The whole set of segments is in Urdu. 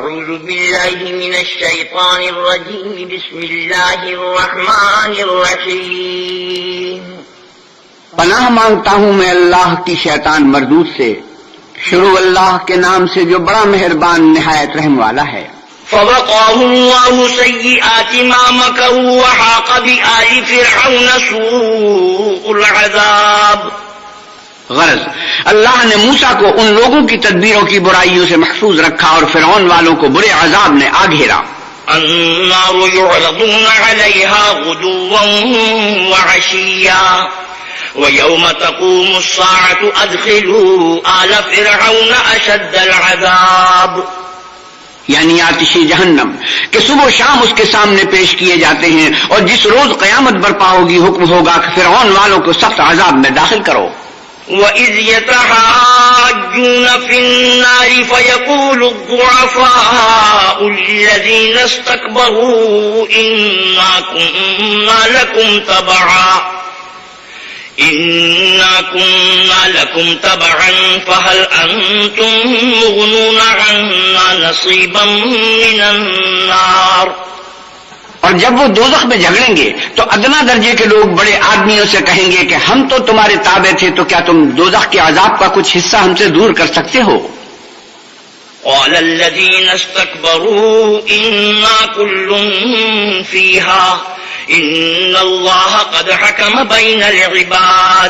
أعوذ بالله من الشيطان الرجيم بسم الله الرحمن الرحيم پناہ مانگتا ہوں میں اللہ کی شیطان مردود سے، شروع اللہ کے نام سے جو بڑا مہربان نہایت رحم والا ہے۔ فوقاه الله سيئات ما مكروا وحاق بآل فرعون سوء العذاب۔ غرض اللہ نے موسیٰ کو ان لوگوں کی تدبیروں کی برائیوں سے محفوظ رکھا اور فرعون والوں کو برے عذاب نے آ گھیرا۔ النار يعرضون عليها غدوا وعشيا ويوم تقوم الساعة أدخلوا آل فرعون أشد العذاب۔ یعنی آتش جہنم کہ صبح و شام اس کے سامنے پیش کیے جاتے ہیں، اور جس روز قیامت برپا ہوگی حکم ہوگا کہ فرعون والوں کو سخت عذاب میں داخل کرو۔ وَإِذْ يَتَحَاجُّونَ فِي النَّارِ فَيَقُولُ الضُّعَفَاءُ لِلَّذِينَ اسْتَكْبَرُوا إِنَّا كُنَّا لَكُمْ تَبَعًا فَهَلْ أَنْتُمْ مُغْنُونَ عَنَّا نَصِيبًا مِنَ النَّارِ۔ اور جب وہ دوزخ میں جھگڑیں گے تو ادنا درجے کے لوگ بڑے آدمیوں سے کہیں گے کہ ہم تو تمہارے تابع تھے، تو کیا تم دوزخ کے عذاب کا کچھ حصہ ہم سے دور کر سکتے ہو؟ قال الذين استكبروا إنا كل فيها إن الله قد حكم بين العباد۔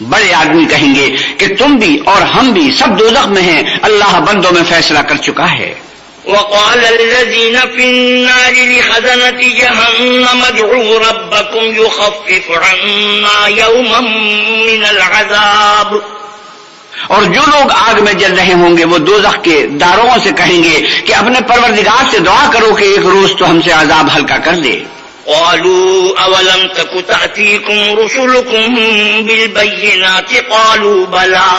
بڑے آدمی کہیں گے کہ تم بھی اور ہم بھی سب دوزخ میں ہیں، اللہ بندوں میں فیصلہ کر چکا ہے۔ وقال الذين في النار لخزنة جهنم ادعوا ربكم يخفف عنا يوما من العذاب۔ اور جو لوگ آگ میں جل رہے ہوں گے وہ دوزخ کے داروغوں سے کہیں گے کہ اپنے پروردگار سے دعا کرو کہ ایک روز تو ہم سے عذاب ہلکا کر دے۔ قالوا اولم تك تأتيكم رسلكم بالبينات قالوا بلى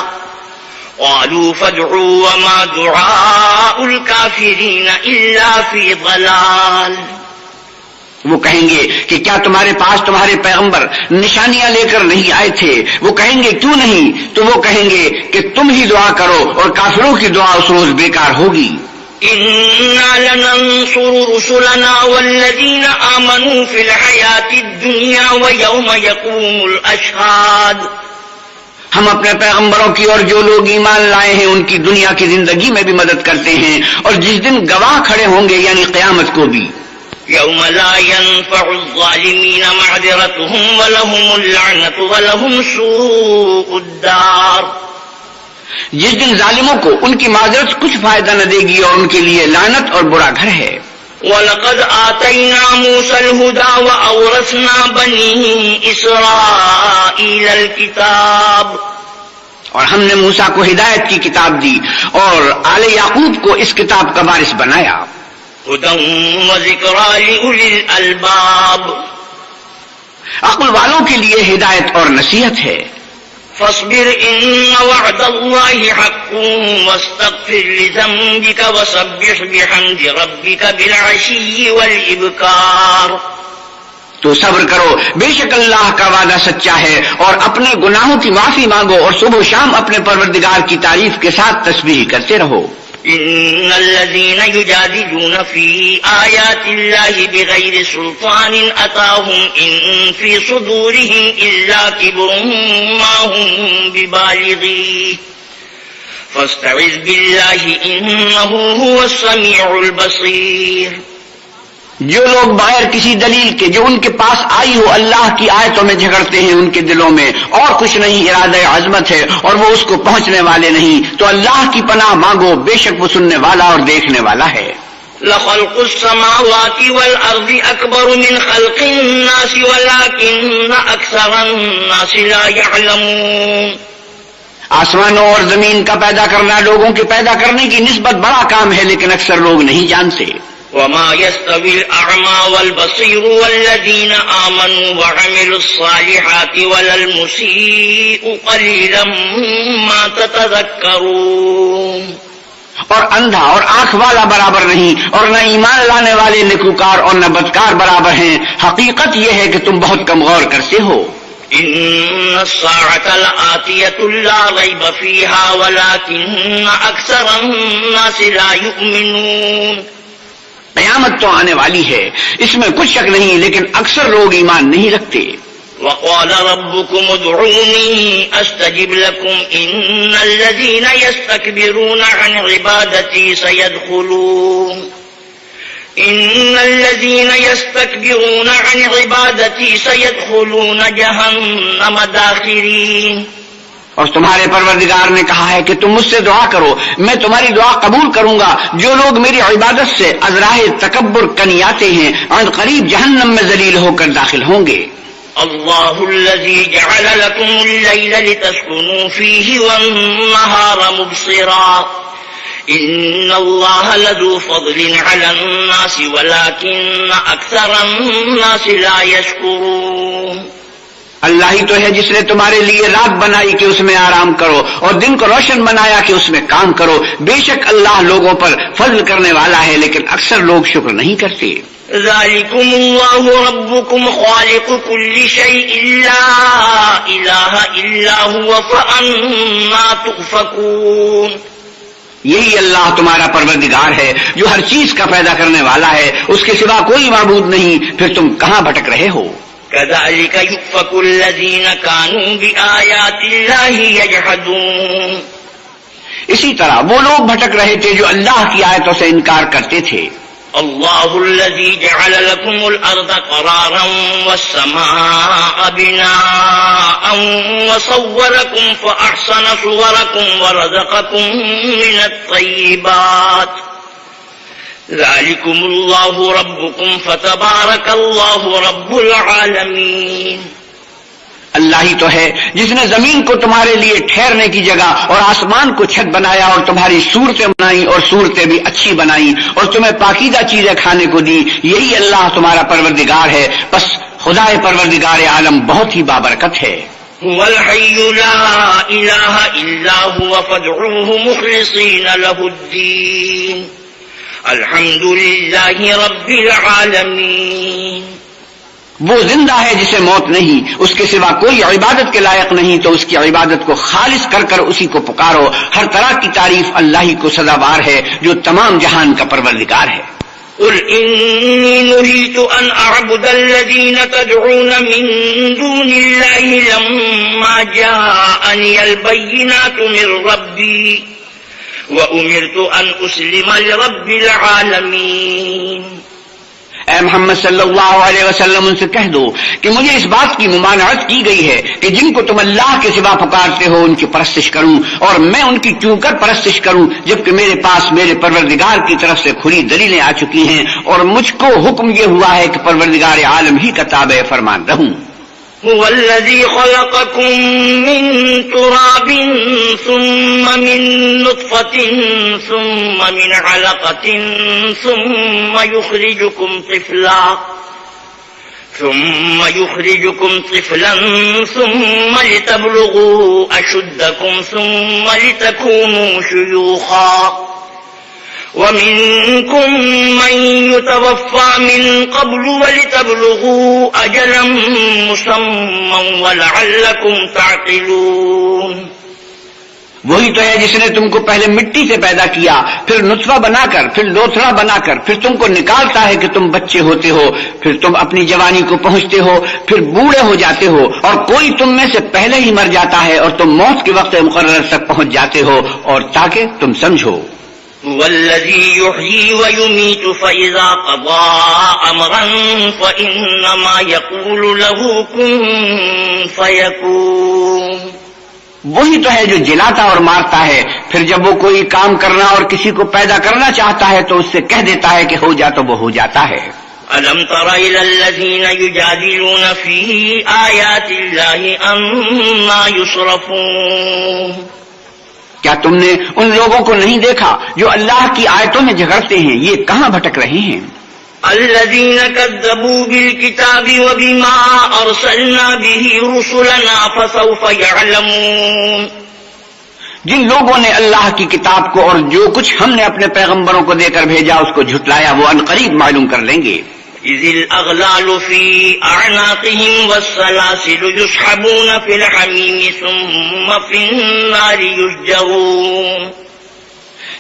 قالوا فادعوا وما دعاء الكافرين إلا في ضلال۔ وہ کہیں گے کہ کیا تمہارے پاس تمہارے پیغمبر نشانیاں لے کر نہیں آئے تھے؟ وہ کہیں گے کیوں نہیں؟ تو وہ کہیں گے کہ تم ہی دعا کرو اور کافروں کی دعا اس روز بیکار ہوگی۔ إنا لننصر رسلنا والذين آمنوا في الحياة الدنيا ويوم يقوم الأشهاد۔ ہم اپنے پیغمبروں کی اور جو لوگ ایمان لائے ہیں ان کی دنیا کی زندگی میں بھی مدد کرتے ہیں، اور جس دن گواہ کھڑے ہوں گے یعنی قیامت کو بھی۔ يوم لا ينفع الظالمين معذرتهم ولهم اللعنة ولهم سوء الدار۔ جس دن ظالموں کو ان کی معذرت کچھ فائدہ نہ دے گی اور ان کے لیے لعنت اور برا گھر ہے۔ وَلَقَدْ آتَيْنَا مُوسَى الْهُدَى وَأَوْرَثْنَا بَنِي إِسْرَائِيلَ الْكِتَابَ۔ اور ہم نے موسیٰ کو ہدایت کی کتاب دی اور آل یعقوب کو اس کتاب کا وارث بنایا۔ هُدًى وَذِكْرَى لِأُولِي الْأَلْبَابِ۔ عقل والوں کے لیے ہدایت اور نصیحت ہے۔ فاصبر إن وعد الله حق واستغفر لذنبك وسبح بحمد ربك بالعشي والإبكار۔ تو صبر کرو، بے شک اللہ کا وعدہ سچا ہے، اور اپنے گناہوں کی معافی مانگو اور صبح و شام اپنے پروردگار کی تعریف کے ساتھ تسبیح کرتے رہو۔ إن الذين يجادلون في آيات الله بغير سلطان أتاهم إن في صدورهم إلا كبر ما هم ببالغيه فاستعذ بالله إنه هو السميع البصير۔ جو لوگ بغیر کسی دلیل کے جو ان کے پاس آئی ہو اللہ کی آیتوں میں جھگڑتے ہیں، ان کے دلوں میں اور کچھ نہیں ارادہ عظمت ہے اور وہ اس کو پہنچنے والے نہیں، تو اللہ کی پناہ مانگو، بے شک وہ سننے والا اور دیکھنے والا ہے۔ لخلق السماوات والأرض أكبر من خلق الناس ولكن أكثر الناس لا يعلمون۔ آسمانوں اور زمین کا پیدا کرنا لوگوں کے پیدا کرنے کی نسبت بڑا کام ہے، لیکن اکثر لوگ نہیں جانتے۔ وما يستوي الأعمى والبصير والذين آمنوا وعملوا الصالحات ولا المسيء قليلا ما تتذكرون۔ اور اندھا اور آنکھ والا برابر نہیں، اور نہ ایمان لانے والے نیکوکار اور نہ بدکار برابر ہیں، حقیقت یہ ہے کہ تم بہت کم غور کرتے ہو۔ إن الساعة لآتية لا ريب فيها ولكن أكثر الناس لا يؤمنون. قیامت تو آنے والی ہے، اس میں کچھ شک نہیں، لیکن اکثر لوگ ایمان نہیں رکھتے. وقال ربكم ادعوني أستجب لكم إن الذين يستكبرون عن عبادتي سيدخلون جهنم داخرين. اور تمہارے پروردگار نے کہا ہے کہ تم مجھ سے دعا کرو، میں تمہاری دعا قبول کروں گا. جو لوگ میری عبادت سے ازراہ تکبر کنیاتے ہیں عن قریب جہنم میں ذلیل ہو کر داخل ہوں گے. اللہ الذی جعل لکم اللیل لتسکنوا فیہ والنہار مبصرا ان اللہ لذو فضل علی الناس ولکن اکثر الناس لا یشکرون. اللہ ہی تو ہے جس نے تمہارے لیے رات بنائی کہ اس میں آرام کرو اور دن کو روشن بنایا کہ اس میں کام کرو. بے شک اللہ لوگوں پر فضل کرنے والا ہے لیکن اکثر لوگ شکر نہیں کرتے. ذالکم اللہ ربکم خالق کل شیء لا الہ الا هو فانا تؤفکون. یہی اللہ تمہارا پروردگار ہے جو ہر چیز کا پیدا کرنے والا ہے، اس کے سوا کوئی معبود نہیں، پھر تم کہاں بھٹک رہے ہو؟ كذلك يؤفك الذين كانوا بآيات الله يجحدون. اسی طرح وہ لوگ بھٹک رہے تھے جو اللہ کی آیتوں سے انکار کرتے تھے. الله الذي جعل لكم الأرض قرارا والسماء بناء وصوركم فأحسن صوركم ورزقكم من الطيبات ذلكم الله ربكم فتبارك الله رب العالمين. اللہ ہی تو ہے جس نے زمین کو تمہارے لیے ٹھہرنے کی جگہ اور آسمان کو چھت بنایا اور تمہاری صورتیں بنائی اور صورتیں بھی اچھی بنائی اور تمہیں پاکیزہ چیزیں کھانے کو دی. یہی اللہ تمہارا پروردگار ہے، بس خدائے پروردگار عالم بہت ہی بابرکت ہے. هو الحي لا إله إلا هو فادعوه مخلصين له الدين الحمد لله رب العالمين. وہ زندہ ہے جسے موت نہیں، اس کے سوا کوئی عبادت کے لائق نہیں، تو اس کی عبادت کو خالص کر کر اسی کو پکارو. ہر طرح کی تعریف اللہ ہی کو سزاوار ہے جو تمام جہان کا پروردگار ہے. قل إني نهيت أن أعبد الذين تدعون من دون الله لما جاءني البينات من ربي وأمرت أن أسلم لرب العالمين. اے محمد صلی اللہ علیہ وسلم ان سے کہہ دو کہ مجھے اس بات کی ممانعت کی گئی ہے کہ جن کو تم اللہ کے سوا پکارتے ہو ان کی پرستش کروں اور میں ان کی کیوں کر پرستش کروں، جبکہ میرے پاس میرے پروردگار کی طرف سے کھلی دلیلیں آ چکی ہیں اور مجھ کو حکم یہ ہوا ہے کہ پروردگار عالم ہی کا تابع فرمان رہوں. هو الذي خلقكم من تراب ثم من نطفة ثم من علقة ثم يخرجكم طفلا ثم لتبلغوا أشدكم ثم لتكونوا شيوخا ومنكم من يتوفى من قبل ولتبلغوا أجلا مسمى ولعلكم تعقلون. وہی تو ہے جس نے تم کو پہلے مٹی سے پیدا کیا، پھر نطفہ بنا کر، پھر لوتھڑا بنا کر، پھر تم کو نکالتا ہے کہ تم بچے ہوتے ہو، پھر تم اپنی جوانی کو پہنچتے ہو، پھر بوڑھے ہو جاتے ہو، اور کوئی تم میں سے پہلے ہی مر جاتا ہے اور تم موت کے وقت مقرر تک پہنچ جاتے ہو، اور تاکہ تم سمجھو. والذي يحيي ويميت فإذا قضى أمرا فإنما يقول له كن فيكون. وہی تو ہے جو جلاتا اور مارتا ہے، پھر جب وہ کوئی کام کرنا اور کسی کو پیدا کرنا چاہتا ہے تو اس سے کہہ دیتا ہے کہ ہو جا تو وہ ہو جاتا ہے. ألم تر إلى الذين يجادلون في آيات الله أنى يصرفون. کیا تم نے ان لوگوں کو نہیں دیکھا جو اللہ کی آیتوں میں جھگڑتے ہیں، یہ کہاں بھٹک رہے ہیں؟ الذين كذبوا بالكتاب وبما أرسلنا به رسلنا فسوف يعلمون. جن لوگوں نے اللہ کی کتاب کو اور جو کچھ ہم نے اپنے پیغمبروں کو دے کر بھیجا اس کو جھٹلایا، وہ عنقریب معلوم کر لیں گے. إذ الأغلال في أعناقهم والسلاسل يسحبون في الحميم ثم في النار يسجرون.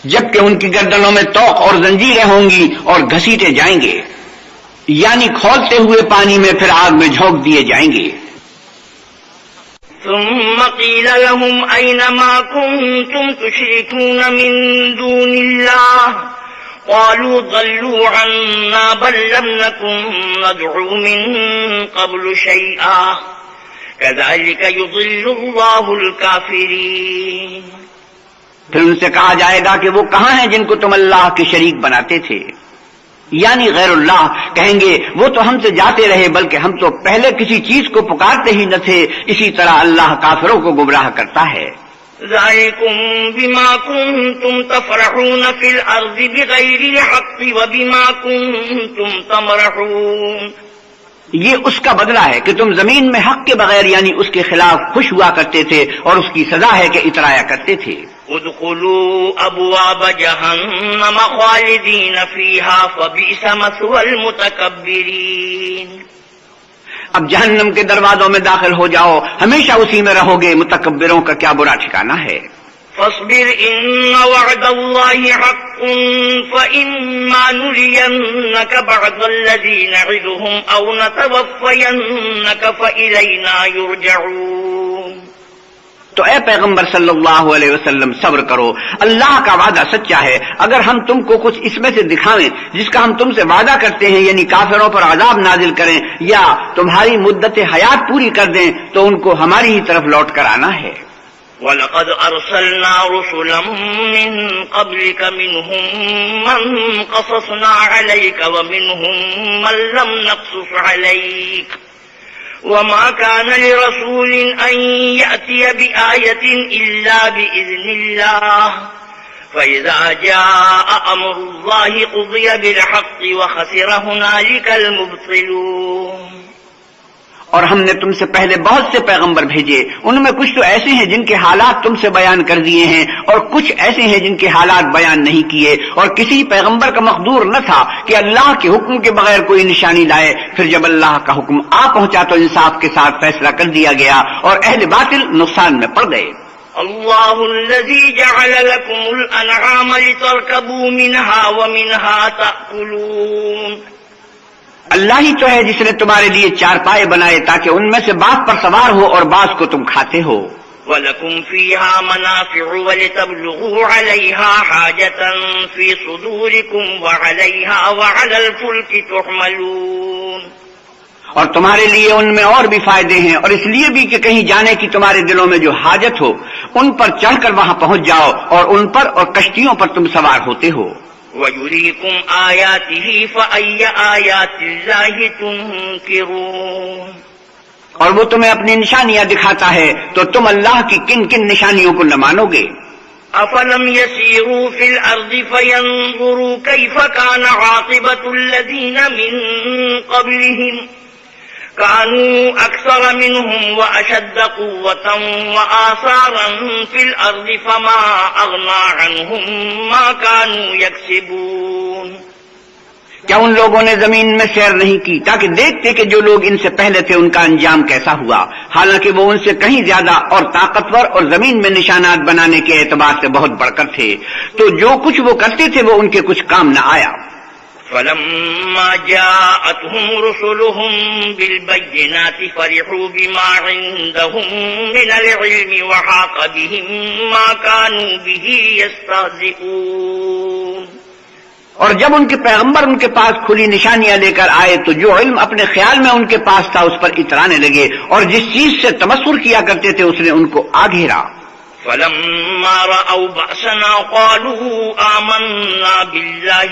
جبکہ ان کی گردنوں میں توق اور زنجیریں ہوں گی اور گھسیٹے جائیں گے، یعنی کھولتے ہوئے پانی میں پھر آگ میں جھونک دیے جائیں گے. ثم قيل لهم أين ما كنتم تشركون من دون الله قالوا ضلوا عنا بل لم نكن ندعو من قبل شيئا كذلك يضل الله الكافرين. پھر ان سے کہا جائے گا کہ وہ کہاں ہیں جن کو تم اللہ کے شریک بناتے تھے، یعنی غیر اللہ. کہیں گے وہ تو ہم سے جاتے رہے بلکہ ہم تو پہلے کسی چیز کو پکارتے ہی نہ تھے. اسی طرح اللہ کافروں کو گمراہ کرتا ہے. ذالکم بما کنتم تفرحون فی الارض بغیر الحق وبما کنتم تمرحون. یہ اس کا بدلہ ہے کہ تم زمین میں حق کے بغیر یعنی اس کے خلاف خوش ہوا کرتے تھے، اور اس کی سزا ہے کہ اترایا کرتے تھے. ادخلوا ابواب جہنم خالدین فیہا فبئس مثوى المتکبرین. اب جہنم کے دروازوں میں داخل ہو جاؤ، ہمیشہ اسی میں رہو گے، متکبروں کا کیا برا ٹھکانہ ہے. فاصبر ان وعد اللہ حق فإما نرینک بعض الذی نعدهم او نتوفینک فإلینا یرجعون. تو اے پیغمبر صلی اللہ علیہ وسلم صبر کرو، اللہ کا وعدہ سچا ہے. اگر ہم تم کو کچھ اس میں سے دکھاویں جس کا ہم تم سے وعدہ کرتے ہیں، یعنی کافروں پر عذاب نازل کریں یا تمہاری مدت حیات پوری کر دیں، تو ان کو ہماری ہی طرف لوٹ کر آنا ہے. وَلَقَدْ أَرْسَلْنَا رُسُلًا مِّن قَبْلِكَ مِنْهُمْ مَنْ قَصَصْنَا عَلَيْكَ وَمِنْهُمْ مَنْ لَمْ نَقْصُصْ عَلَيْكَ وَمَا كَانَ لِرَسُولٍ أَن يَأْتِيَ بِآيَةٍ إِلَّا بِإِذْنِ اللَّهِ فَإِذَا جَاءَ أَمْرُ اللَّهِ قُضِيَ بِالْحَقِّ وَخَسِرَ هُنَالِكَ الْمُبْطِلُونَ. اور ہم نے تم سے پہلے بہت سے پیغمبر بھیجے، ان میں کچھ تو ایسے ہیں جن کے حالات تم سے بیان کر دیے ہیں، اور کچھ ایسے ہیں جن کے حالات بیان نہیں کیے. اور کسی پیغمبر کا مقدور نہ تھا کہ اللہ کے حکم کے بغیر کوئی نشانی لائے. پھر جب اللہ کا حکم آ پہنچا تو انصاف کے ساتھ فیصلہ کر دیا گیا، اور اہل باطل نقصان میں پڑ گئے. اللہ الذی جعل لکم الانعام لترکبوا منها ومنها تأکلون. اللہ ہی تو ہے جس نے تمہارے لیے چارپائے بنائے تاکہ ان میں سے بعض پر سوار ہو اور بعض کو تم کھاتے ہو. وَلَكُمْ فِيهَا مَنَافِعُ وَلِتَبْلُغُوا عَلَيْهَا حَاجَةً فِي صُدُورِكُمْ وَعَلَيْهَا وَعَلَى الْفُلْكِ تُحْمَلُونَ. اور تمہارے لیے ان میں اور بھی فائدے ہیں، اور اس لیے بھی کہ کہیں جانے کی تمہارے دلوں میں جو حاجت ہو ان پر چڑھ کر وہاں پہنچ جاؤ، اور ان پر اور کشتیوں پر تم سوار ہوتے ہو. وَيُرِيكُمْ آيَاتِهِ فَأَيَّ آيَاتِ اللَّهِ تُنْكِرُونَ. اور وہ تمہیں اپنی نشانیاں دکھاتا ہے تو تم اللہ کی کن کن نشانیوں کو نہ مانو گے. أَفَلَمْ يَسِيرُوا فِي الْأَرْضِ فَيَنْظُرُوا كَيْفَ كَانَ عَاقِبَةُ الَّذِينَ مِنْ قَبْلِهِمْ كَانُوا أَكْثَرَ مِنْهُمْ وَأَشَدَّ قُوَّةً وَآثَارًا فِي الْأَرْضِ فَمَا أَغْنَى عَنْهُمْ مَا كَانُوا يَكْسِبُونَ. کیا ان لوگوں نے زمین میں سیر نہیں کی تاکہ دیکھتے کہ جو لوگ ان سے پہلے تھے ان کا انجام کیسا ہوا، حالانکہ وہ ان سے کہیں زیادہ اور طاقتور اور زمین میں نشانات بنانے کے اعتبار سے بہت بڑھ کر تھے، تو جو کچھ وہ کرتے تھے وہ ان کے کچھ کام نہ آیا. فَلَمَّا جَاءَتْهُمْ رُسُلُهُم بِالْبَيِّنَاتِ فَرِحُوا بِمَا عِندَهُم مِّنَ الْعِلْمِ وَحَاقَ بِهِم مَّا كَانُوا بِهِ يَسْتَهْزِئُونَ. اور جب ان کے پیغمبر ان کے پاس کھلی نشانیاں لے کر آئے تو جو علم اپنے خیال میں ان کے پاس تھا اس پر اترانے لگے، اور جس چیز سے تمسخر کیا کرتے تھے اس نے ان کو آ گھیرا. فَلَمَّا رَأَوْا بَأْسَنَا قَالُوا آمَنَّا بِاللَّهِ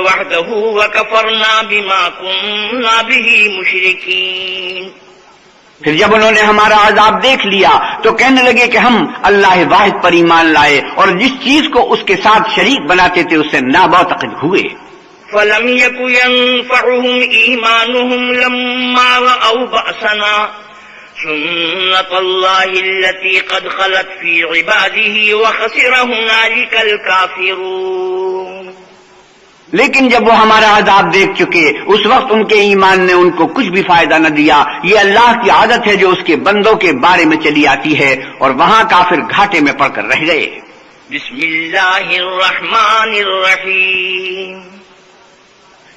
وَحْدَهُ وَكَفَرْنَا بِمَا كُنَّا بِهِ مُشْرِكِينَ. پھر جب انہوں نے ہمارا عذاب دیکھ لیا تو کہنے لگے کہ ہم اللہ واحد پر ایمان لائے اور جس چیز کو اس کے ساتھ شریک بناتے تھے اس سے نامعتقد ہوئے. فَلَمْ يَكُ يَنفَعُهُمْ إِيمَانُهُمْ لَمَّا رَأَوْا بَأْسَنَا سنت اللہ التي قد خلت في عباده وخسر هنالك الكافرون. لیکن جب وہ ہمارا عذاب دیکھ چکے اس وقت ان کے ایمان نے ان کو کچھ بھی فائدہ نہ دیا. یہ اللہ کی عادت ہے جو اس کے بندوں کے بارے میں چلی آتی ہے، اور وہاں کافر گھاٹے میں پڑ کر رہ گئے. بسم اللہ الرحمن الرحیم.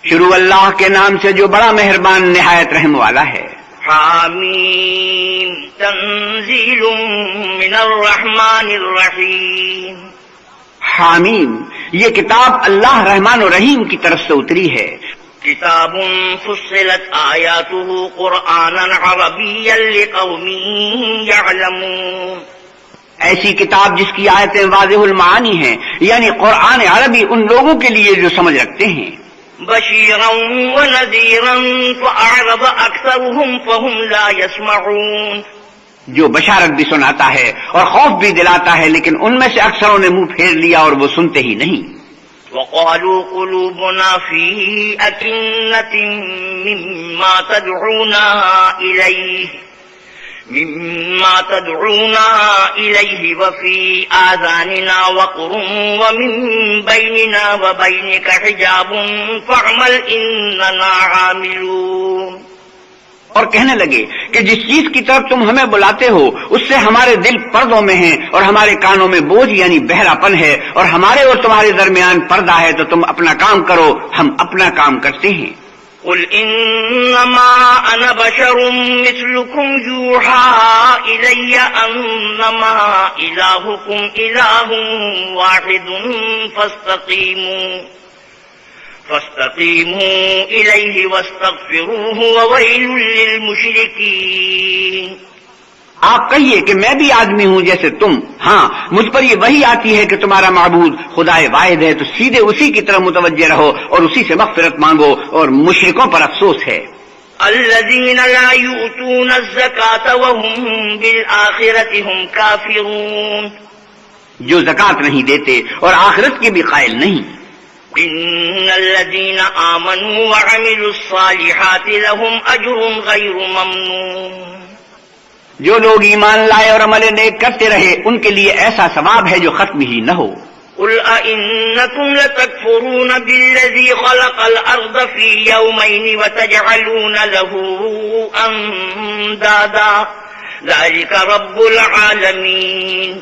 شروع اللہ کے نام سے جو بڑا مہربان نہایت رحم والا ہے. حامیم تنزیل من الرحمن الرحیم. حامیم یہ کتاب اللہ رحمان و رحیم کی طرف سے اتری ہے. کتاب فصلت آیاتہ قرآنا عربیا لقوم یعلمون. ایسی کتاب جس کی آیتیں واضح المعانی ہیں، یعنی قرآن عربی ان لوگوں کے لیے جو سمجھ رکھتے ہیں. بشیرا ونذیرا فأعرض اکثرهم فهم لا يسمعون. جو بشارت بھی سناتا ہے اور خوف بھی دلاتا ہے، لیکن ان میں سے اکثروں نے منہ پھیر لیا اور وہ سنتے ہی نہیں. وقالوا قلوبنا في أكنة مما تدعونا إليه وفي آذاننا وقر ومن بيننا وبينك حجاب فاعمل إننا عاملون. اور کہنے لگے کہ جس چیز کی طرف تم ہمیں بلاتے ہو اس سے ہمارے دل پردوں میں ہیں اور ہمارے کانوں میں بوجھ یعنی بہراپن ہے، اور ہمارے اور تمہارے درمیان پردہ ہے، تو تم اپنا کام کرو، ہم اپنا کام کرتے ہیں. قل انما انا بشر مثلكم يوحى الي انما الهكم اله واحد فاستقيموا اليه واستغفروه وويل للمشركين. آپ کہیے کہ میں بھی آدمی ہوں جیسے تم. ہاں مجھ پر یہ وحی آتی ہے کہ تمہارا معبود خدا واحد ہے، تو سیدھے اسی کی طرف متوجہ رہو اور اسی سے مغفرت مانگو، اور مشرکوں پر افسوس ہے. الذين لا يؤتون الزكاة وهم بالآخرة هم كافرون. جو زکات نہیں دیتے اور آخرت کے بھی قائل نہیں. ان الذين آمنوا وعملوا الصالحات لهم اجر غير ممنون. جو لوگ ایمان لائے اور عمل نیک کرتے رہے ان کے لیے ایسا ثواب ہے جو ختم ہی نہ ہو. قل أئنكم لتكفرون بالذي خلق الأرض في يومين وتجعلون له أندادا ذلك رب العالمين.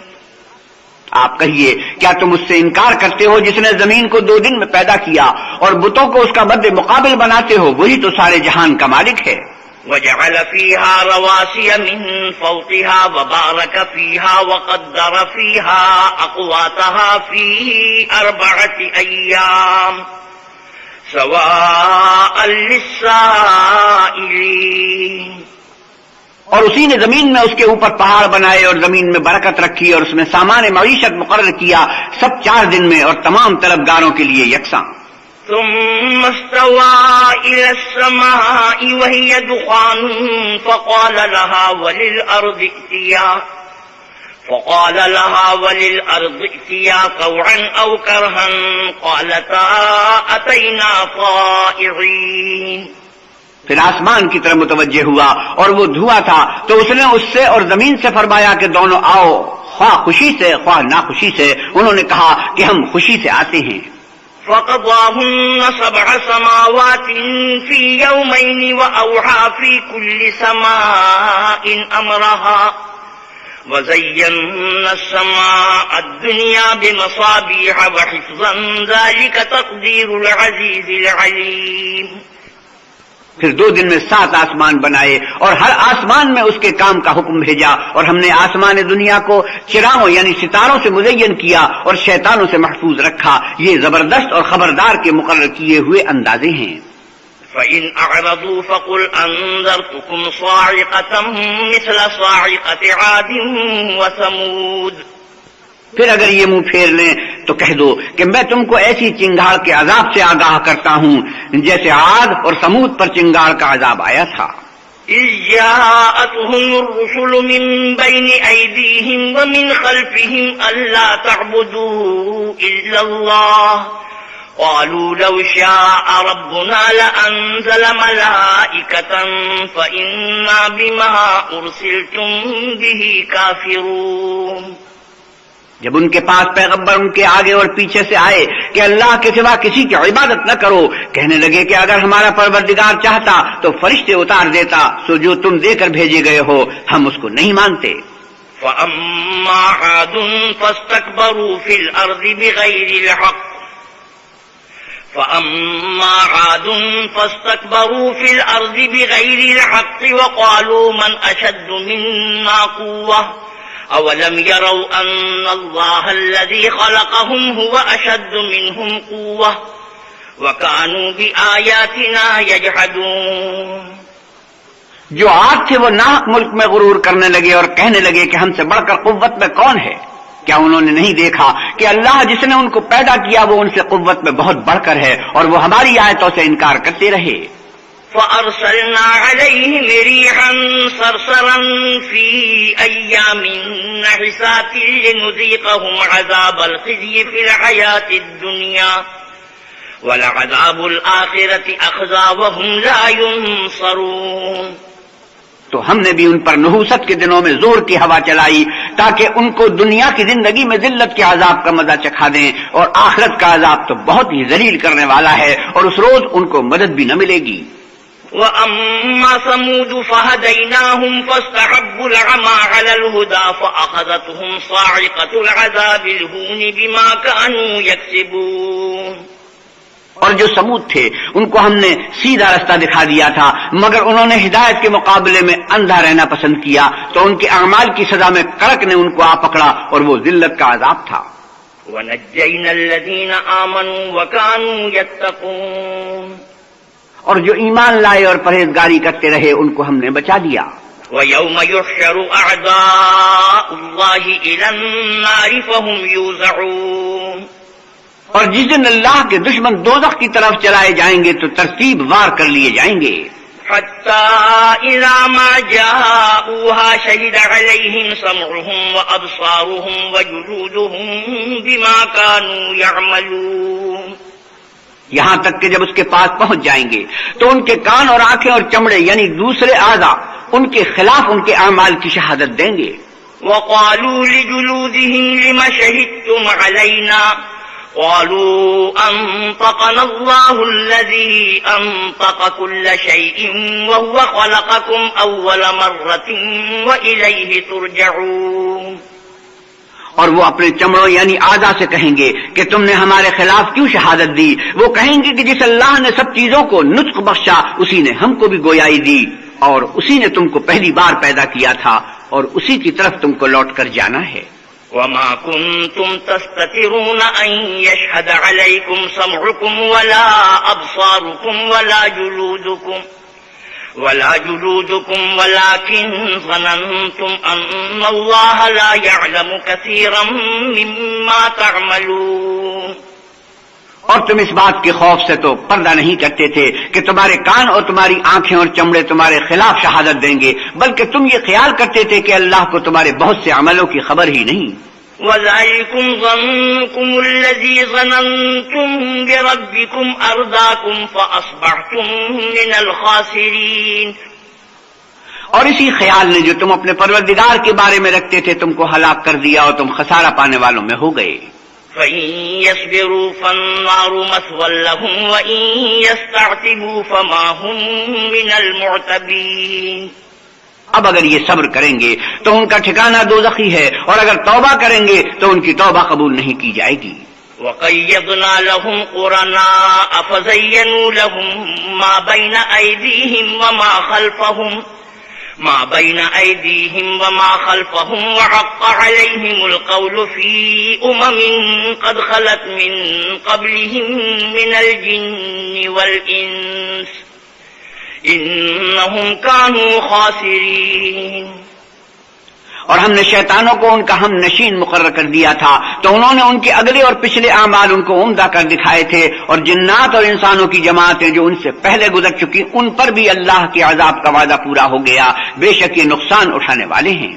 آپ کہیے کیا تم اس سے انکار کرتے ہو جس نے زمین کو 2 دن میں پیدا کیا اور بتوں کو اس کا مد مقابل بناتے ہو؟ وہی تو سارے جہان کا مالک ہے. وجعل فيها رواسي من فوقها وبارك فيها وقدر فيها أقواتها في 4 أيام سواء للسائلين. اور اسی نے زمین میں اس کے اوپر پہاڑ بنائے اور زمین میں برکت رکھی اور اس میں سامان معیشت مقرر کیا، سب 4 دن میں اور تمام طلبگاروں کے لیے یکساں. ثم استوى إلى السماء وهي دخان فقال لها وللأرض ائتيا طوعا أو كرها قالتا أتينا طائعين. پھر آسمان کی طرف متوجہ ہوا اور وہ دھواں تھا، تو اس نے اس سے اور زمین سے فرمایا کہ دونوں آؤ، خواہ خوشی سے خواہ ناخوشی سے. انہوں نے کہا کہ ہم خوشی سے آتے ہیں. فقضاهن 7 سماوات في يومين وأوحى في كل سماء أمرها وزينا السماء الدنيا بمصابيح وحفظا ذلك تقدير العزيز العليم. پھر 2 دن میں 7 آسمان بنائے اور ہر آسمان میں اس کے کام کا حکم بھیجا، اور ہم نے آسمان دنیا کو چراغوں یعنی ستاروں سے مزین کیا اور شیطانوں سے محفوظ رکھا. یہ زبردست اور خبردار کے مقرر کیے ہوئے اندازے ہیں. فَإِنْ أَعْرَضُوا فَقُلْ أَنذَرْتُكُمْ صَاعِقَةً مِثْلَ صَاعِقَةِ عَادٍ وَثَمُودَ. پھر اگر یہ منہ پھیر لیں تو کہہ دو کہ میں تم کو ایسی چنگاڑ کے عذاب سے آگاہ کرتا ہوں جیسے عاد اور سمود پر چنگاڑ کا عذاب آیا تھا. إِذْ جَاءَتْهُمُ الرُّسُلُ مِنْ بَيْنِ أَيْدِيهِمْ وَمِنْ خَلْفِهِمْ أَلَّا تَعْبُدُوا إِلَّا اللَّهَ قالوا لو شاء ربنا لأنزل ملائكة فإنا بما أرسلتم به كافرون. جب ان کے پاس پیغمبر ان کے آگے اور پیچھے سے آئے کہ اللہ کے سوا کسی کی عبادت نہ کرو، کہنے لگے کہ اگر ہمارا پروردگار چاہتا تو فرشتے اتار دیتا، سو جو تم دے کر بھیجے گئے ہو ہم اس کو نہیں مانتے. فأما عاد فاستكبروا في الأرض بغير الحق فأما عاد فاستكبروا في الأرض بغير الحق وقالوا من أشد منا قوة أولم يروا أن الله الذي خلقهم هو أشد منهم قوة وكانوا بآياتنا يجحدون. جو عاد تھے وہ ناحق ملک میں غرور کرنے لگے اور کہنے لگے کہ ہم سے بڑھ کر قوت میں کون ہے. کیا انہوں نے نہیں دیکھا کہ اللہ جس نے ان کو پیدا کیا وہ ان سے قوت میں بہت بڑھ کر ہے اور وہ ہماری آیتوں سے انکار کرتے رہے. فأرسلنا عليهم ريحا صرصرا في أيام نحسات لنذيقهم عذاب الخزي في الحياة الدنيا ولعذاب الآخرة أخزى وهم لا ينصرون. تو ہم نے بھی ان پر نحوست کے دنوں میں زور کی ہوا چلائی تاکہ ان کو دنیا کی زندگی میں ذلت کے عذاب کا مزہ چکھا دیں، اور آخرت کا عذاب تو بہت ہی ذلیل کرنے والا ہے اور اس روز ان کو مدد بھی نہ ملے گی. وَأَمَّا ثَمُودُ فَهَدَيْنَاهُمْ فَاسْتَحَبُّوا الْعَمَى عَلَى الْهُدَى فَأَخَذَتْهُمْ صَاعِقَةُ الْعَذَابِ الْهُونِ بِمَا كَانُوا يَكْسِبُونَ. اور جو سمود تھے ان کو ہم نے سیدھا رستہ دکھا دیا تھا، مگر انہوں نے ہدایت کے مقابلے میں اندھا رہنا پسند کیا تو ان کے اعمال کی سزا میں کڑک نے ان کو آ پکڑا اور وہ ذلت کا عذاب تھا. وَنَجَّيْنَا الَّذِينَ آمَنُوا وَكَانُوا يَتَّقُونَ. اور جو ایمان لائے اور پرہیزگاری کرتے رہے ان کو ہم نے بچا دیا. وَيَوْمَ يُحْشَرُ أَعْدَاءُ اللَّهِ إِلَى النَّارِ فَهُمْ يُوزَعُونَ. اور جس دن اللہ کے دشمن دوزخ کی طرف چلائے جائیں گے تو ترتیب وار کر لیے جائیں گے. حَتَّى إِذَا مَا جَاءُوهَا شَهِدَ عَلَيْهِمْ سَمْعُهُمْ وَأَبْصَارُهُمْ وَجُلُودُهُمْ بِمَا كَانُوا يَعْمَلُونَ. یہاں تک کہ جب اس کے پاس پہنچ جائیں گے تو ان کے کان اور آنکھیں اور چمڑے یعنی دوسرے اعضاء ان کے خلاف ان کے اعمال کی شہادت دیں گے. وَقَالُوا لِجُلُودِهِمْ لِمَ شَهِدتُّمْ عَلَيْنَا قالوا أنطقنا الله الذي أنطق كل شيء وهو خلقكم أول مرة وإليه ترجعون. اور وہ اپنے چمڑوں یعنی اعضاء سے کہیں گے کہ تم نے ہمارے خلاف کیوں شہادت دی. وہ کہیں گے کہ جس اللہ نے سب چیزوں کو نطق بخشا اسی نے ہم کو بھی گویائی دی اور اسی نے تم کو پہلی بار پیدا کیا تھا اور اسی کی طرف تم کو لوٹ کر جانا ہے. وما كنتم تستترون أن يشهد عليكم سمعكم ولا أبصاركم ولا جلودكم ولكن ظننتم أن الله لا يعلم كثيرا مما تعملون. اور تم اس بات کے خوف سے تو پردہ نہیں کرتے تھے کہ تمہارے کان اور تمہاری آنکھیں اور چمڑے تمہارے خلاف شہادت دیں گے، بلکہ تم یہ خیال کرتے تھے کہ اللہ کو تمہارے بہت سے عملوں کی خبر ہی نہیں. وَذَلِكُمْ ظَنُّكُمُ الَّذِي ظَنَنْتُمْ بِرَبِّكُمْ أَرْدَاكُمْ فَأَصْبَحْتُمْ مِنَ الْخَاسِرِينَ. اور اسی خیال نے جو تم اپنے پروردگار کے بارے میں رکھتے تھے تم کو ہلاک کر دیا اور تم خسارہ پانے والوں میں ہو گئے. فَإِن يَصْبِرُوا فَالنَّارُ مَثْوًى لَهُمْ وَإِن يَسْتَعْتِبُوا فَمَا هُمْ مِنَ الْمُعْتَبِينَ. اب اگر یہ صبر کریں گے تو ان کا ٹھکانہ دوزخی ہے اور اگر توبہ کریں گے تو ان کی توبہ قبول نہیں کی جائے گی. وَقَيَّضْنَا لَهُمْ قُرَنَاءَ فَزَيَّنُوا لَهُم مَّا بَيْنَ أَيْدِيهِمْ وَمَا خَلْفَهُمْ وَحَقَّ عَلَيْهِمُ الْقَوْلُ فِي أُمَمٍ قَدْ خَلَتْ مِن قَبْلِهِم مِّنَ الْجِنِّ وَالْإِنسِ إِنَّهُمْ كَانُوا خَاسِرِينَ. اور ہم نے شیطانوں کو ان کا ہم نشین مقرر کر دیا تھا تو انہوں نے ان کے اگلے اور پچھلے اعمال ان کو عمدہ کر دکھائے تھے، اور جنات اور انسانوں کی جماعتیں جو ان سے پہلے گزر چکی ان پر بھی اللہ کے عذاب کا وعدہ پورا ہو گیا. بے شک یہ نقصان اٹھانے والے ہیں.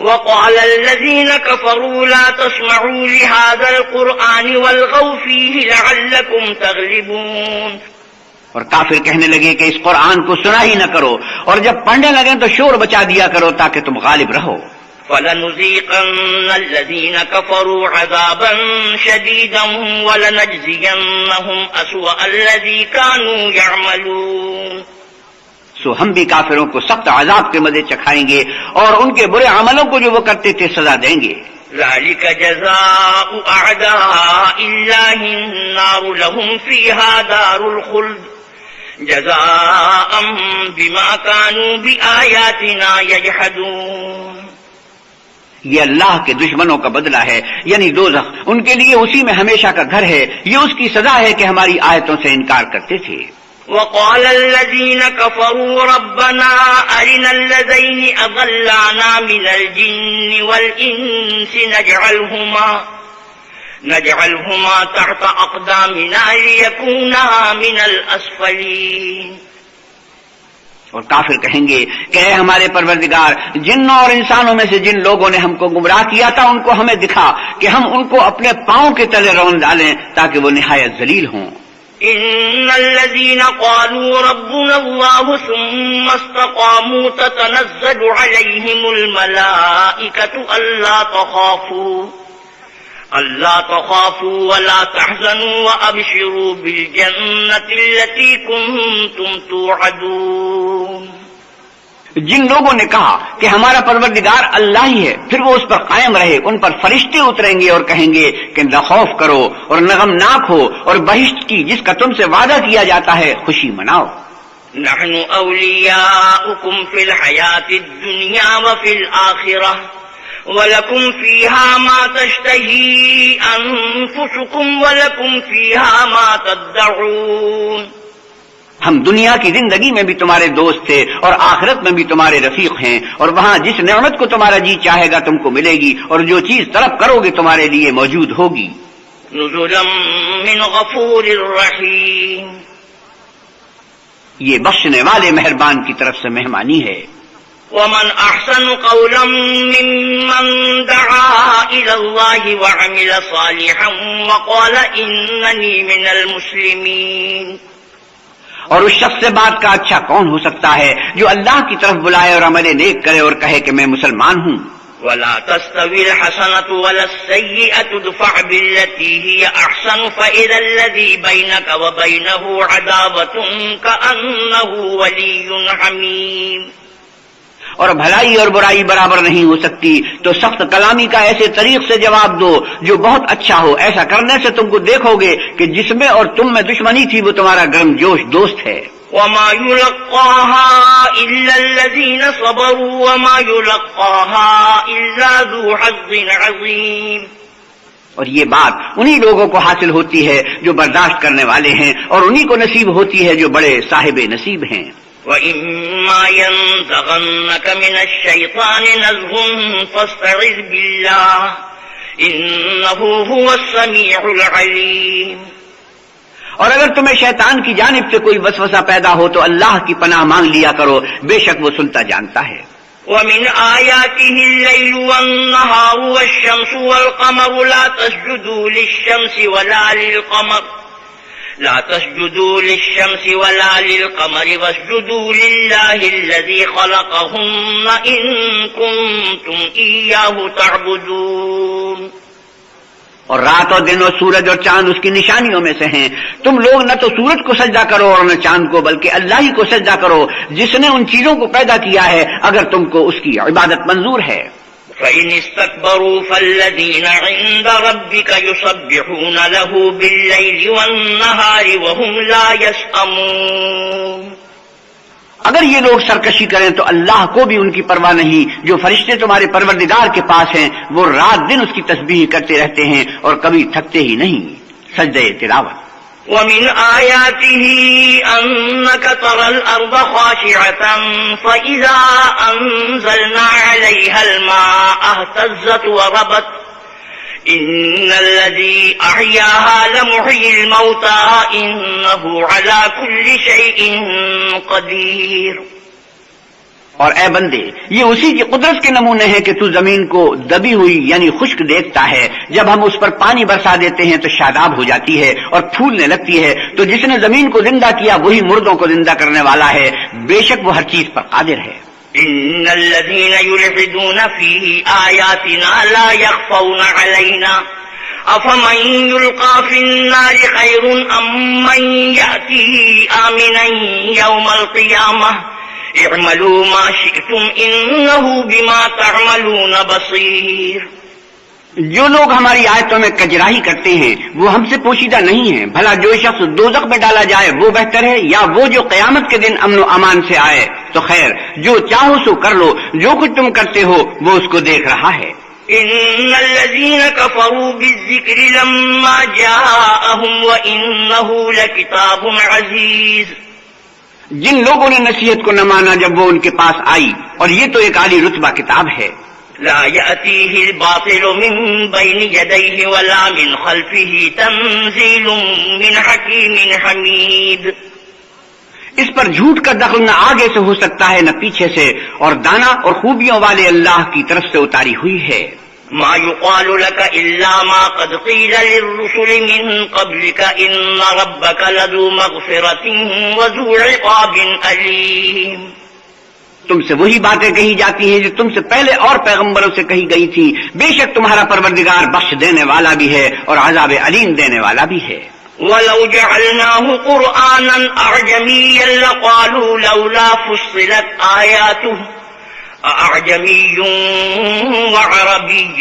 وقال الذين كفروا لا تسمعوا لهذا القرآن والغوا فيه لعلكم تغلبون، اور کافر کہنے لگے کہ اس قرآن کو سنا ہی نہ کرو اور جب پڑھنے لگیں تو شور بچا دیا کرو تاکہ تم غالب رہو۔ فَلَنُذِيقَنَّ الَّذِينَ كَفَرُوا عَذَابًا شَدِيدًا وَلَنَجْزِيَنَّهُمْ أَسْوَأَ الَّذِي كَانُوا يَعْمَلُونَ، سو ہم بھی کافروں کو سخت عذاب کے مزے چکھائیں گے اور ان کے برے عملوں کو جو وہ کرتے تھے سزا دیں گے۔ ذَلِكَ جَزَاءُ أَعْدَاءِ اللَّهِ النَّارُ لَهُمْ فِيهَا دَارُ الْخُلْدِ جَزَاءً بِمَا كَانُوا بِآيَاتِنَا يَجْحَدُونَ، یہ اللہ کے دشمنوں کا بدلہ ہے، یعنی دوزخ، ان کے لیے اسی میں ہمیشہ کا گھر ہے، یہ اس کی سزا ہے کہ ہماری آیتوں سے انکار کرتے تھے۔ وقال الذين كفروا ربنا أرنا الذين أضلانا من الجن والإنس نجعلهما تحت أقدامنا ليكونا من الأسفلين، اور کافر کہیں گے کہ اے ہمارے پروردگار، جنوں اور انسانوں میں سے جن لوگوں نے ہم کو گمراہ کیا تھا ان کو ہمیں دکھا کہ ہم ان کو اپنے پاؤں کے تلے رون ڈالیں تاکہ وہ نہایت ذلیل ہوں۔ ان الذين قالوا ربنا الله ثم استقاموا تتنزل عليهم الملائكة ألا تخافوا ولا تحزنوا وأبشروا بالجنة التي كنتم توعدون، جن لوگوں نے کہا کہ ہمارا پروردگار اللہ ہی ہے، پھر وہ اس پر قائم رہے، ان پر فرشتے اتریں گے اور کہیں گے کہ نہ خوف کرو اور نہ غمناک ہو، اور بہشت کی جس کا تم سے وعدہ کیا جاتا ہے خوشی مناؤ۔ نحن أولياؤكم في الحياة الدنيا وفي الآخرة وَلَكُمْ فِيهَا مَا تَشْتَهِي أَنفُسُكُمْ وَلَكُمْ فِيهَا مَا تَدَّعُونَ، ہم دنیا کی زندگی میں بھی تمہارے دوست تھے اور آخرت میں بھی تمہارے رفیق ہیں، اور وہاں جس نعمت کو تمہارا جی چاہے گا تم کو ملے گی، اور جو چیز طلب کرو گے تمہارے لیے موجود ہوگی۔ نُزُلًا مِّنْ غَفُورٍ رَّحِيمٍ، یہ بخشنے والے مہربان کی طرف سے مہمانی ہے۔ وَمَنْ أَحْسَنُ قَوْلًا مِّمَّن دَعَا إِلَى اللَّهِ وَعَمِلَ صَالِحًا وَقَالَ إِنَّنِي مِنَ الْمُسْلِمِينَ، اور اس شخص سے بات کا اچھا کون ہو سکتا ہے جو اللہ کی طرف بلائے اور عمل نیک کرے اور کہے کہ میں مسلمان ہوں۔ وَلَا تَسْتَوِي الْحَسَنَةُ وَلَا السَّيِّئَةُ ادْفَعْ بِالَّتِي هِيَ أَحْسَنُ فَإِذَا الَّذِي بَيْنَكَ وَبَيْنَهُ عَدَاوَةٌ كَأَنَّهُ وَلِيٌّ حَمِيمٌ، اور بھلائی اور برائی برابر نہیں ہو سکتی، تو سخت کلامی کا ایسے طریق سے جواب دو جو بہت اچھا ہو، ایسا کرنے سے تم کو دیکھو گے کہ جس میں اور تم میں دشمنی تھی وہ تمہارا گرم جوش دوست ہے۔ وَمَا يُلَقَّاهَا إِلَّا الَّذِينَ صَبَرُوا وَمَا يُلَقَّاهَا إِلَّا ذُو حَظٍّ عَظِيمٍ، اور یہ بات انہی لوگوں کو حاصل ہوتی ہے جو برداشت کرنے والے ہیں، اور انہی کو نصیب ہوتی ہے جو بڑے صاحب نصیب ہیں۔ وَإِمَّا يَنزَغَنَّكَ مِنَ الشَّيْطَانِ نَزْغٌ فَاسْتَعِذْ بِاللَّهِ إِنَّهُ هُوَ السَّمِيعُ الْعَلِيمُ، اور اگر تمہیں شیطان کی جانب سے کوئی وسوسہ پیدا ہو تو اللہ کی پناہ مانگ لیا کرو، بے شک وہ سنتا جانتا ہے۔ وَمِنْ آيَاتِهِ اللَّيْلُ وَالنَّهَارُ وَالشَّمْسُ وَالْقَمَرُ لَا تَسْجُدُوا لِلشَّمْسِ وَلَا لِلْقَمَرِ وَاسْجُدُوا لِلَّهِ الَّذِي خَلَقَهُنَّ إِن كُنتُمْ إِيَّاهُ تَعْبُدُونَ، اور رات اور دن اور سورج اور چاند اس کی نشانیوں میں سے ہیں، تم لوگ نہ تو سورج کو سجدہ کرو اور نہ چاند کو، بلکہ اللہ ہی کو سجدہ کرو جس نے ان چیزوں کو پیدا کیا ہے، اگر تم کو اس کی عبادت منظور ہے۔ فَإِنِ اسْتَكْبَرُوا فَالَّذِينَ عِندَ رَبِّكَ يُسَبِّحُونَ لَهُ بِاللَّيْلِ وَالنَّهَارِ وَهُمْ لَا يَسْأَمُونَ، اگر یہ لوگ سرکشی کریں تو اللہ کو بھی ان کی پرواہ نہیں، جو فرشتے تمہارے پروردگار کے پاس ہیں وہ رات دن اس کی تسبیح کرتے رہتے ہیں اور کبھی تھکتے ہی نہیں۔ سجدہ تلاوت۔ وَمِنْ آيَاتِهِ أَنَّكَ تَرَى الْأَرْضَ خَاشِعَةً فَإِذَا أَنزَلْنَا عَلَيْهَا الْمَاءَ اهْتَزَّتْ وَرَبَتْ إِنَّ الَّذِي أَحْيَاهَا لَمُحْيِي الْمَوْتَى إِنَّهُ عَلَى كُلِّ شَيْءٍ قَدِيرٌ، اور اے بندے، یہ اسی کی قدرت کے نمونے ہیں کہ تو زمین کو دبی ہوئی یعنی خشک دیکھتا ہے، جب ہم اس پر پانی برسا دیتے ہیں تو شاداب ہو جاتی ہے اور پھولنے لگتی ہے۔ تو جس نے زمین کو زندہ کیا وہی مردوں کو زندہ کرنے والا ہے، بے شک وہ ہر چیز پر قادر ہے۔ ان الذين يلحدون في آياتنا لا يخفون علينا افمن يلقى في النار خير ام من يأتي آمنا يوم القيامة اعملوا ما شئتم انه بما تعملون بصير۔ جو لوگ ہماری آیتوں میں کجراہی کرتے ہیں وہ ہم سے پوشیدہ نہیں ہیں، بھلا جو شخص دوزخ میں ڈالا جائے وہ بہتر ہے یا وہ جو قیامت کے دن امن و امان سے آئے؟ تو خیر، جو چاہو سو کر لو، جو کچھ تم کرتے ہو وہ اس کو دیکھ رہا ہے۔ ان الذين كفروا بالذكر لما جاءهم وانه لكتاب عزيز۔ جن لوگوں نے نصیحت کو نہ مانا جب وہ ان کے پاس آئی، اور یہ تو ایک عالی رتبہ کتاب ہے۔ لا يأتيه الباطل من بين يديه ولا من خلفه تنزيل من حكيم حميد۔ اس پر جھوٹ کا دخل نہ آگے سے ہو سکتا ہے نہ پیچھے سے، اور دانا اور خوبیوں والے اللہ کی طرف سے اتاری ہوئی ہے۔ ما يقال لك إلا ما قد قيل للرسل من قبلك إن ربك لذو مغفرة وذو عقاب أليم۔ تم سے وہی باتیں کہی جاتی ہیں جو تم سے پہلے اور پیغمبروں سے کہی گئی تھی، بے شک تمہارا پروردگار بخش دینے والا بھی ہے اور عذاب علیم دینے والا بھی ہے۔ وَلَوْ جَعَلْنَاهُ قُرْآنًا أَعْجَمِيًّا لَقَالُوا لَوْلَا فُصِّلَتْ آيَاتُهُ أَأَعْجَمِيٌّ وَعَرَبِيٌّ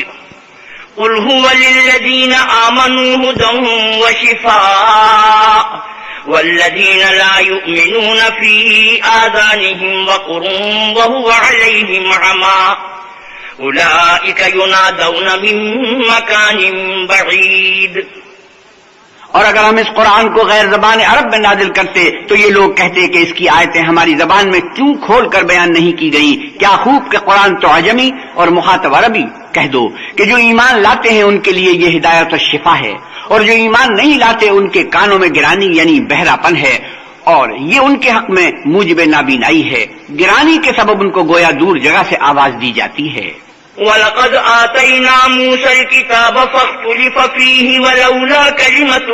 قُلْ هُوَ لِلَّذِينَ آمَنُوا هُدًى وَشِفَاءٌ والذين لا يؤمنون في آذانهم وقر وهو عليهم عمى أولئك ينادون من مكان بعيد۔ اور اگر ہم اس قرآن کو غیر زبان عرب میں نازل کرتے تو یہ لوگ کہتے کہ اس کی آیتیں ہماری زبان میں کیوں کھول کر بیان نہیں کی گئی؟ کیا خوب کہ قرآن تو عجمی اور مخاطب عربی؟ کہہ دو کہ جو ایمان لاتے ہیں ان کے لیے یہ ہدایت و شفا ہے، اور جو ایمان نہیں لاتے ان کے کانوں میں گرانی یعنی بہرا پن ہے، اور یہ ان کے حق میں موجب نابینائی ہے، گرانی کے سبب ان کو گویا دور جگہ سے آواز دی جاتی ہے۔ وَلَقَدْ آتَيْنَا مُوسَى الْكِتَابَ فَاخْتُلِفَ فِيهِ وَلَوْلَا كَلِمَةٌ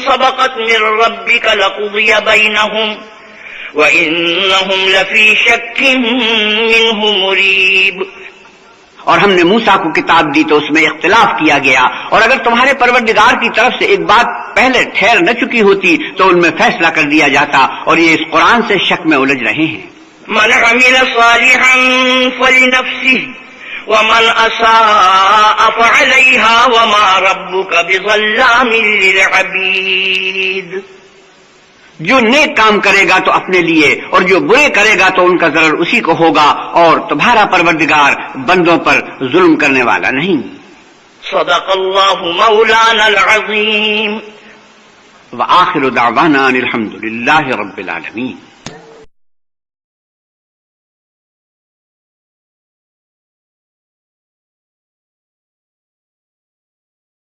سَبَقَتْ مِنْ رَبِّكَ لَقُضِيَ بَيْنَهُمْ وَإِنَّهُمْ لَفِي شَكٍّ مِّنْهُ مُرِيبٍ۔ اور ہم نے موسیٰ کو کتاب دی تو اس میں اختلاف کیا گیا، اور اگر تمہارے پروردگار کی طرف سے ایک بات پہلے ٹھہر نہ چکی ہوتی تو ان میں فیصلہ کر دیا جاتا، اور یہ اس قرآن سے شک میں الجھ رہے ہیں۔ مَنْ عَمِلَ صَالِحًا فَلِنَفْسِهِ وَمَنْ أَسَاءَ فَعَلَيْهَا وَمَا رَبُّكَ بِظَلَّامٍ لِلْعَبِيدِ۔ جو نیک کام کرے گا تو اپنے لیے، اور جو برے کرے گا تو ان کا ضرر اسی کو ہوگا، اور تمہارا پروردگار بندوں پر ظلم کرنے والا نہیں۔ صدق اللہ مولانا العظیم۔ وآخر دعوانا الحمد للہ رب العالمین۔